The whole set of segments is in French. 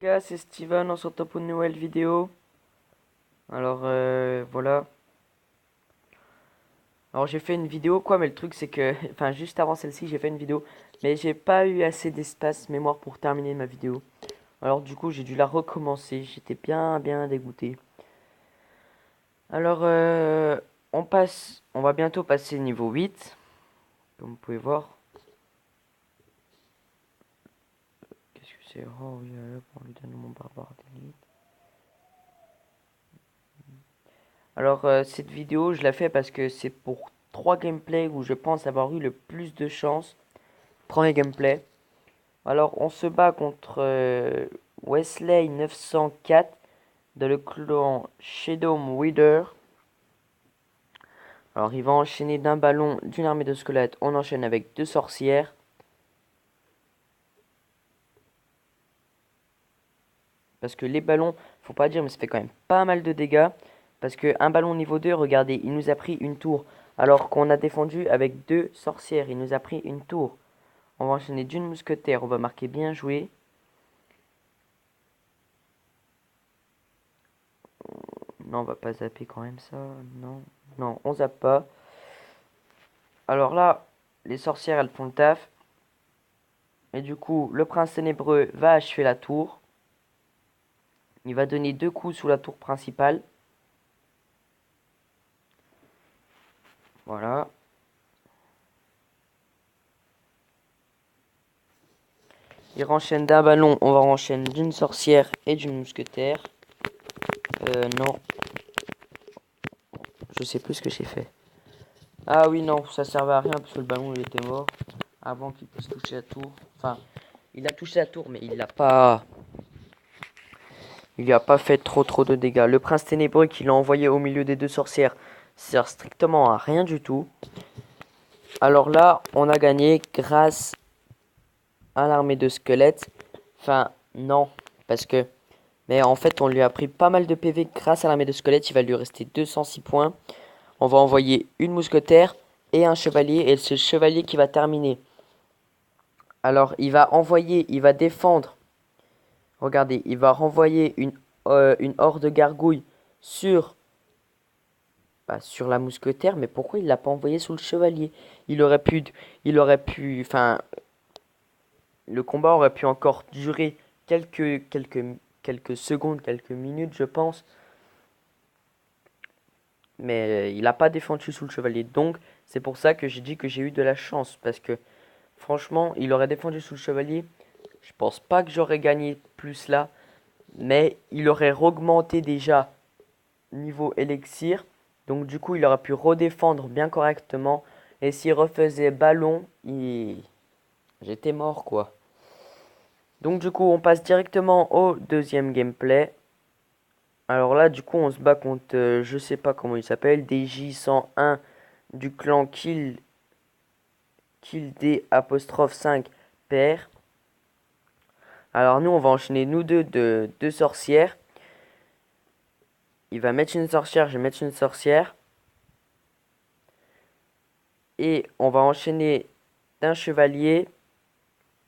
Gars, c'est Steven, on se retrouve pour une nouvelle vidéo. Alors voilà. Alors j'ai fait une vidéo quoi, mais le truc c'est que, enfin juste avant celle-ci j'ai fait une vidéo, mais j'ai pas eu assez d'espace mémoire pour terminer ma vidéo. Alors du coup j'ai dû la recommencer, j'étais bien dégoûté. Alors on va bientôt passer niveau 8, comme vous pouvez voir. Qu'est-ce que c'est? Oh oui, pour lui donner mon barbare d'élite. Alors cette vidéo je la fais parce que c'est pour 3 gameplays où je pense avoir eu le plus de chance. Premier gameplay. Alors, on se bat contre Wesley 904 de le clan Shadow Wither. Alors, il va enchaîner d'un ballon, d'une armée de squelettes. On enchaîne avec deux sorcières. Parce que les ballons, faut pas dire, mais ça fait quand même pas mal de dégâts. Parce que un ballon niveau 2, regardez, il nous a pris une tour. Alors qu'on a défendu avec deux sorcières. Il nous a pris une tour. On va enchaîner d'une mousquetaire. On va marquer bien joué. Non, on va pas zapper quand même ça. Non, non, on zappe pas. Alors là, les sorcières, elles font le taf. Et du coup, le prince ténébreux va achever la tour. Il va donner deux coups sous la tour principale. Voilà. Il renchaîne d'un ballon, on va renchaîner d'une sorcière et d'une mousquetaire. Non, je sais plus ce que j'ai fait. Ah oui, non, ça servait à rien parce que le ballon il était mort avant qu'il puisse toucher la tour. Enfin, il a touché la tour, mais il lui a pas fait trop de dégâts. Le prince ténébreux qui l'a envoyé au milieu des deux sorcières sert strictement à rien du tout. Alors là, on a gagné grâce à l'armée de squelettes. Enfin, non, parce que... Mais en fait, on lui a pris pas mal de PV grâce à l'armée de squelettes. Il va lui rester 206 points. On va envoyer une mousquetaire et un chevalier. Et c'est le chevalier qui va terminer. Alors, il va défendre. Regardez, il va renvoyer une horde de gargouilles sur, sur la mousquetaire. Mais pourquoi il l'a pas envoyé sous le chevalier? Il aurait pu, enfin, le combat aurait pu encore durer quelques secondes, quelques minutes, je pense. Mais il n'a pas défendu sous le chevalier. Donc, c'est pour ça que j'ai dit que j'ai eu de la chance. Parce que, franchement, il aurait défendu sous le chevalier. Je pense pas que j'aurais gagné plus là. Mais il aurait augmenté déjà niveau élixir. Donc, du coup, il aurait pu redéfendre bien correctement. Et s'il refaisait ballon, j'étais mort, quoi. Donc, du coup, on passe directement au deuxième gameplay. Alors là, du coup, on se bat contre, je sais pas comment il s'appelle, DJ101 du clan Kill D apostrophe 5 PR. Alors nous, on va enchaîner nous de deux sorcières. Il va mettre une sorcière, je vais mettre une sorcière. Et on va enchaîner d'un chevalier.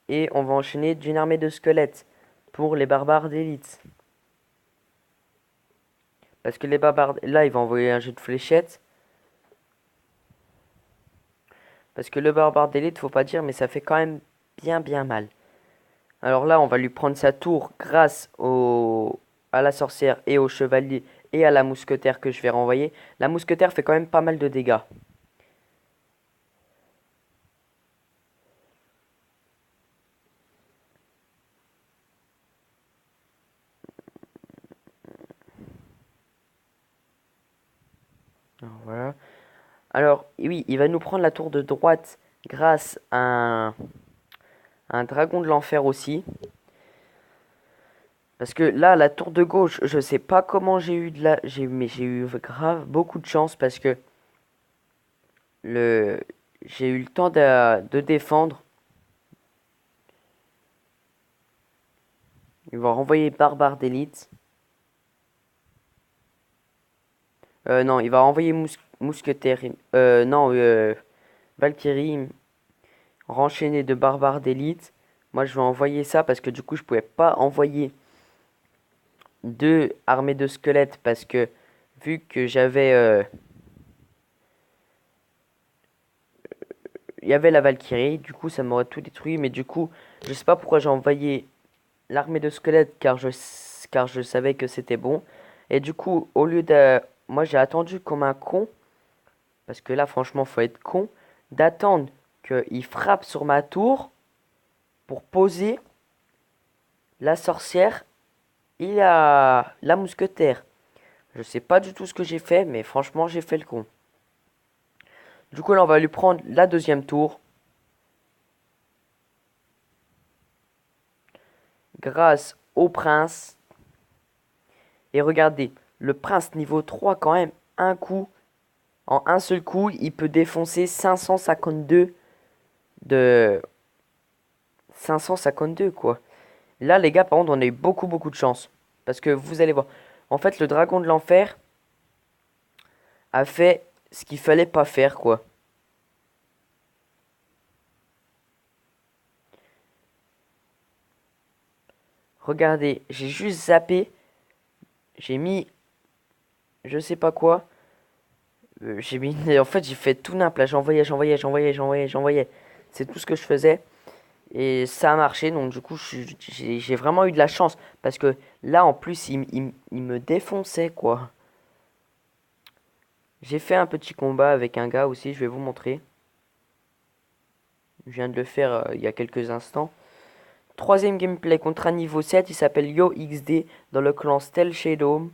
Et on va enchaîner d'une armée de squelettes pour les barbares d'élite. Parce que les barbares, là, il va envoyer un jeu de fléchettes. Parce que le barbare d'élite, faut pas dire, mais ça fait quand même bien mal. Alors là, on va lui prendre sa tour grâce à la sorcière et au chevalier et à la mousquetaire que je vais renvoyer. La mousquetaire fait quand même pas mal de dégâts. Alors, voilà. Alors, oui, il va nous prendre la tour de droite grâce à un dragon de l'enfer aussi. Parce que là, la tour de gauche, je sais pas comment j'ai eu de la... mais j'ai eu grave beaucoup de chance parce que le... j'ai eu le temps de défendre. Il va renvoyer barbare d'élite. Non, il va renvoyer mousquetaire. Non, Valkyrie renchaîné de barbares d'élite. Moi, je vais envoyer ça parce que du coup, je pouvais pas envoyer 2 armées de squelettes parce que vu que il y avait la Valkyrie, du coup ça m'aurait tout détruit, mais du coup je sais pas pourquoi j'ai envoyé l'armée de squelettes car je savais que c'était bon. Et du coup au lieu de moi j'ai attendu comme un con parce que là franchement faut être con d'attendre qu'il frappe sur ma tour pour poser la sorcière et la mousquetaire. Je sais pas du tout ce que j'ai fait, mais franchement, j'ai fait le con. Du coup, là, on va lui prendre la deuxième tour. Grâce au prince. Et regardez, le prince niveau 3 quand même, un coup, en un seul coup, il peut défoncer 552 de... 552 quoi. Là, les gars, par contre, on a eu beaucoup de chance. Parce que vous allez voir. En fait, le dragon de l'enfer a fait ce qu'il fallait pas faire, quoi. Regardez, j'ai juste zappé. J'ai mis je sais pas quoi. J'ai mis. En fait, j'ai fait tout nimp là. J'envoyais. C'est tout ce que je faisais. Et ça a marché. Donc, du coup, j'ai vraiment eu de la chance. Parce que là, en plus, il me défonçait quoi. J'ai fait un petit combat avec un gars aussi. Je vais vous montrer. Je viens de le faire il y a quelques instants. Troisième gameplay contre un niveau 7. Il s'appelle Yo XD dans le clan Stell Shadow.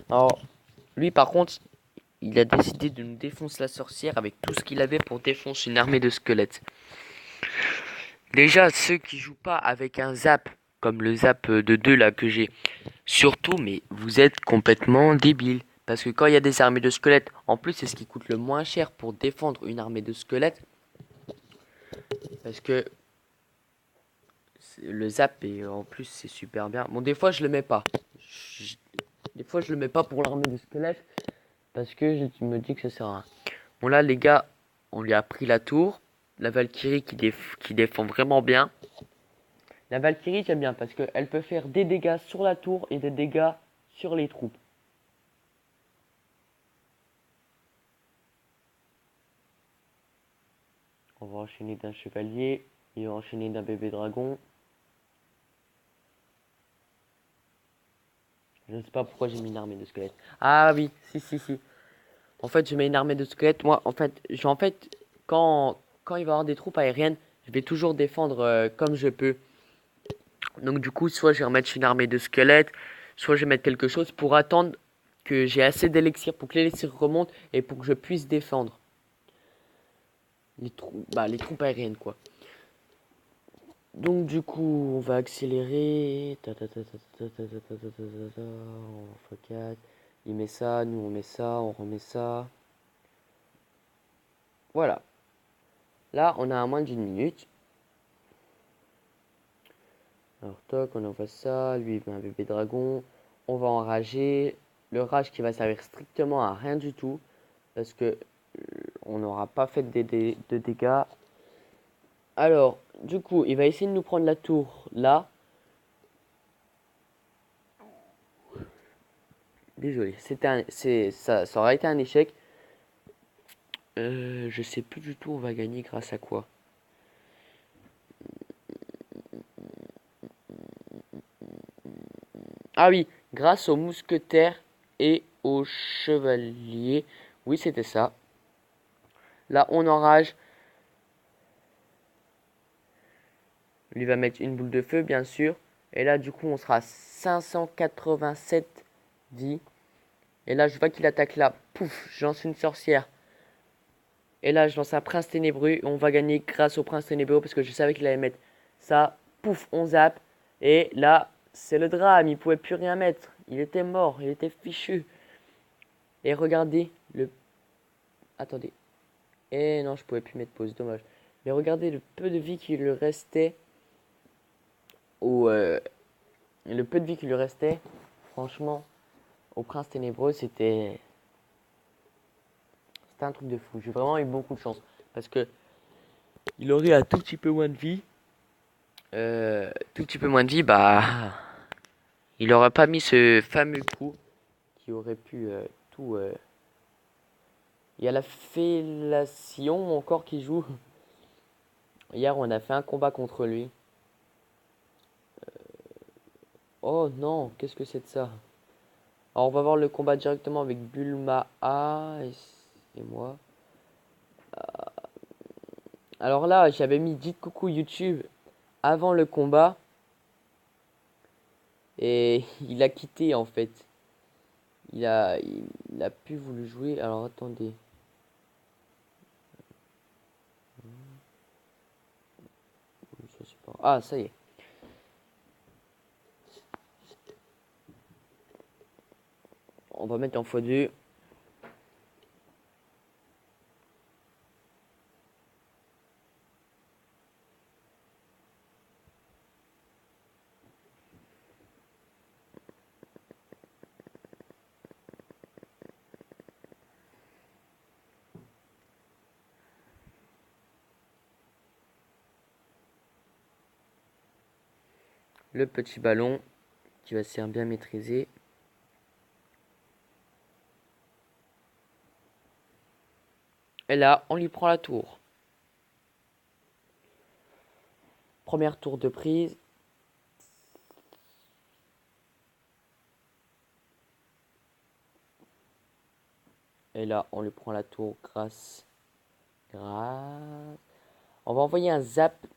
Alors, lui, par contre, il a décidé de nous défoncer la sorcière avec tout ce qu'il avait pour défoncer une armée de squelettes. Déjà, ceux qui jouent pas avec un zap, comme le zap de 2 là que j'ai, surtout, mais vous êtes complètement débiles. Parce que quand il y a des armées de squelettes, en plus c'est ce qui coûte le moins cher pour défendre une armée de squelettes. Parce que le zap, et en plus c'est super bien. Bon, des fois je le mets pas. Des fois je le mets pas pour l'armée de squelettes. Parce que je me dis que ça sert à rien. Bon là les gars, on lui a pris la tour. La Valkyrie qui défend vraiment bien. La Valkyrie, j'aime bien parce qu'elle peut faire des dégâts sur la tour et des dégâts sur les troupes. On va enchaîner d'un chevalier et enchaîner d'un bébé dragon. Je ne sais pas pourquoi j'ai mis une armée de squelettes. Ah oui, si. En fait, je mets une armée de squelettes. Moi, en fait quand il va y avoir des troupes aériennes, je vais toujours défendre comme je peux. Donc du coup, soit je vais remettre une armée de squelettes, soit je vais mettre quelque chose pour attendre que j'ai assez d'élixir pour que l'élixir remonte et pour que je puisse défendre les troupes aériennes quoi. Donc du coup, on va accélérer. On fait 4. Il met ça, nous on met ça, on remet ça. Voilà. Là, on a à moins d'une minute. Alors toc, on envoie ça. Lui, il met un bébé dragon. On va enrager. Le rage qui va servir strictement à rien du tout. Parce que on n'aura pas fait de dégâts. Alors, du coup, il va essayer de nous prendre la tour là. Désolé, ça aura été un échec. Je sais plus du tout on va gagner grâce à quoi. Ah oui, grâce aux mousquetaires et aux chevaliers. Oui, c'était ça. Là, on enrage. Lui va mettre une boule de feu, bien sûr. Et là, du coup, on sera à 587 vies. Et là, je vois qu'il attaque là. Pouf, je lance une sorcière. Et là, je lance un prince ténébreux. Et on va gagner grâce au prince ténébreux parce que je savais qu'il allait mettre ça. Pouf, on zappe. Et là, c'est le drame. Il pouvait plus rien mettre. Il était mort. Il était fichu. Et regardez le... Attendez. Et non, je pouvais plus mettre pause. Dommage. Mais regardez le peu de vie qui lui restait. Ou le peu de vie qui lui restait. Franchement, au Prince Ténébreux, c'était un truc de fou. J'ai vraiment eu beaucoup de chance. Parce que il aurait un tout petit peu moins de vie. Tout petit peu moins de vie, bah. Il aurait pas mis ce fameux coup qui aurait pu tout. Il y a la fellation encore qui joue. Hier, on a fait un combat contre lui. Oh non, qu'est-ce que c'est de ça? Alors, on va voir le combat directement avec Bulma A et moi. Alors là, j'avais mis dites coucou YouTube avant le combat et il a quitté en fait. Il a plus voulu jouer. Alors attendez. Je sais pas. Ah, ça y est. On va mettre en x2. Le petit ballon qui va se faire bien maîtriser. Et là, on lui prend la tour. Première tour de prise. Et là, on lui prend la tour grâce. On va envoyer un zap.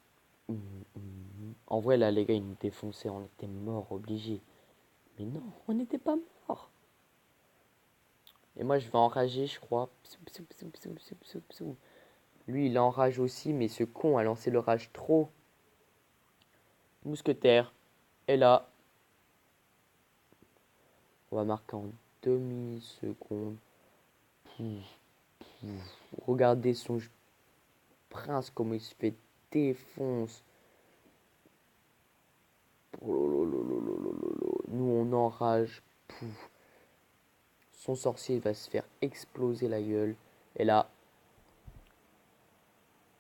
En vrai, là, les gars, ils nous défonçaient. On était morts, obligés. Mais non, on n'était pas morts. Et moi, je vais enrager, je crois. Lui, il enrage aussi, mais ce con a lancé le rage trop. Mousquetaire. Et là, on va marquer en demi-seconde. Regardez son prince comme il se fait défonce. Nous, on enrage. Son sorcier va se faire exploser la gueule. Et là,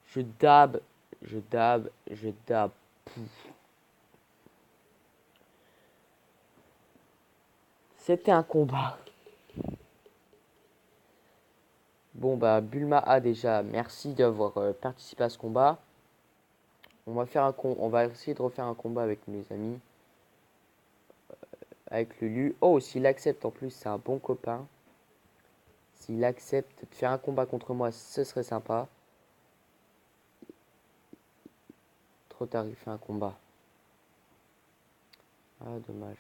je dab, je dab, je dab. C'était un combat. Bon bah Bulma A déjà, merci d'avoir participé à ce combat. On va essayer de refaire un combat avec mes amis, avec Lulu. Oh, s'il accepte en plus, c'est un bon copain. S'il accepte de faire un combat contre moi, ce serait sympa. Trop tard, il fait un combat. Ah, dommage.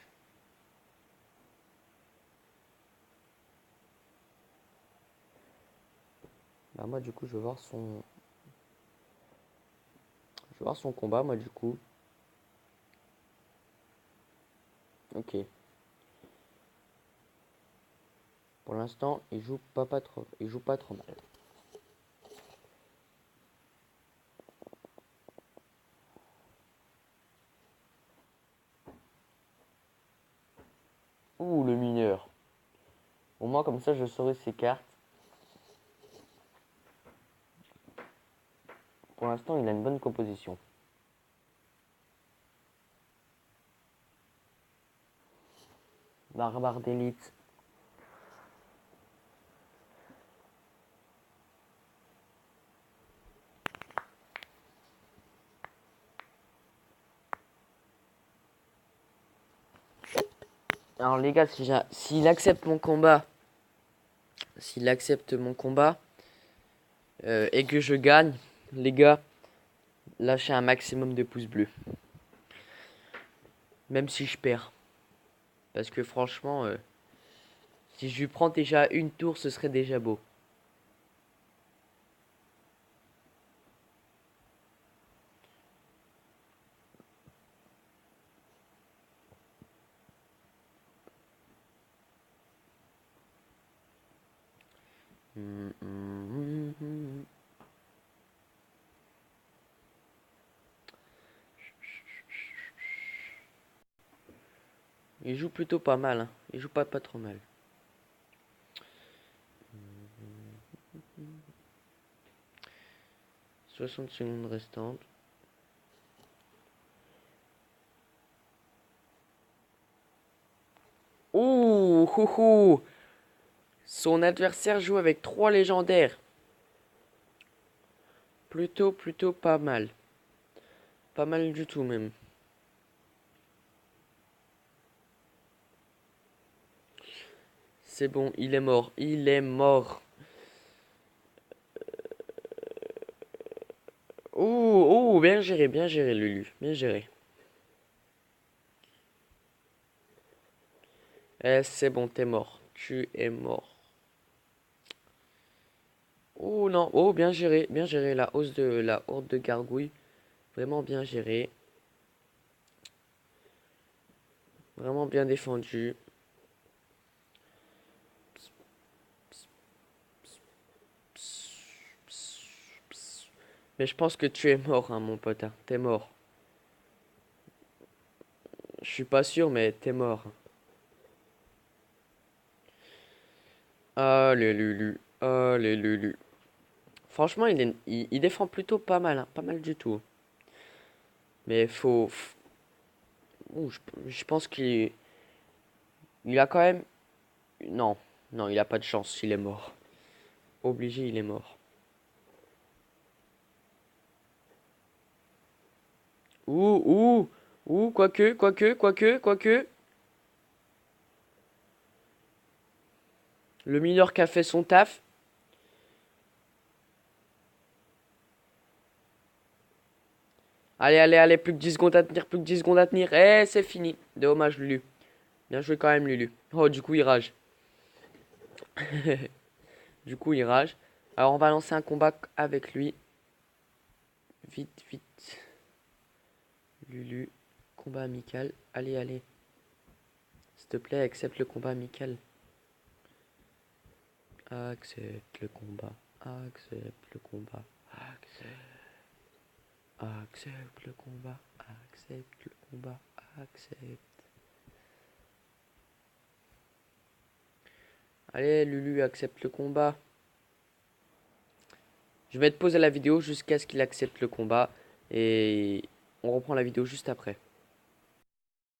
Bah moi du coup, je vais voir son combat moi du coup. OK. Pour l'instant, il joue pas trop mal. Ouh, le mineur. Au moins comme ça, je saurai ses cartes. Pour l'instant, il a une bonne composition. Barbare d'élite. Alors les gars, s'il accepte mon combat, et que je gagne, les gars, lâchez un maximum de pouces bleus. Même si je perds. Parce que franchement, si je lui prends déjà une tour, ce serait déjà beau. Il joue plutôt pas mal, hein. Il joue pas trop mal. 60 secondes restantes. Ouh, ouh, ouh. Son adversaire joue avec 3 légendaires. Plutôt pas mal. Pas mal du tout même. C'est bon, il est mort. Il est mort. Ouh, bien géré, Lulu. Bien géré. C'est bon, t'es mort. Tu es mort. Oh non, oh, bien géré. La hausse de la horde de gargouilles. Vraiment bien géré. Vraiment bien défendu. Mais je pense que tu es mort, hein, mon pote, hein. T'es mort. Je suis pas sûr, mais t'es mort. Ah, les Lulu. Ah, les Lulu. Franchement, il défend plutôt pas mal, hein. Pas mal du tout. Mais ouh, je pense il a quand même... Non, non, il a pas de chance. Il est mort. Obligé, il est mort. Ouh, quoique. Le mineur qui a fait son taf. Allez, plus que 10 secondes à tenir, plus que 10 secondes à tenir. Eh, c'est fini. Dommage, Lulu. Bien joué quand même, Lulu. Oh, du coup, il rage. Du coup, il rage. Alors, on va lancer un combat avec lui. Vite. Lulu. Combat amical. Allez. S'il te plaît, accepte le combat amical. Accepte le combat. Accepte le combat. Accepte le combat. Accepte le combat. Accepte. Allez, Lulu, accepte le combat. Je vais te poser la vidéo jusqu'à ce qu'il accepte le combat. Et on reprend la vidéo juste après.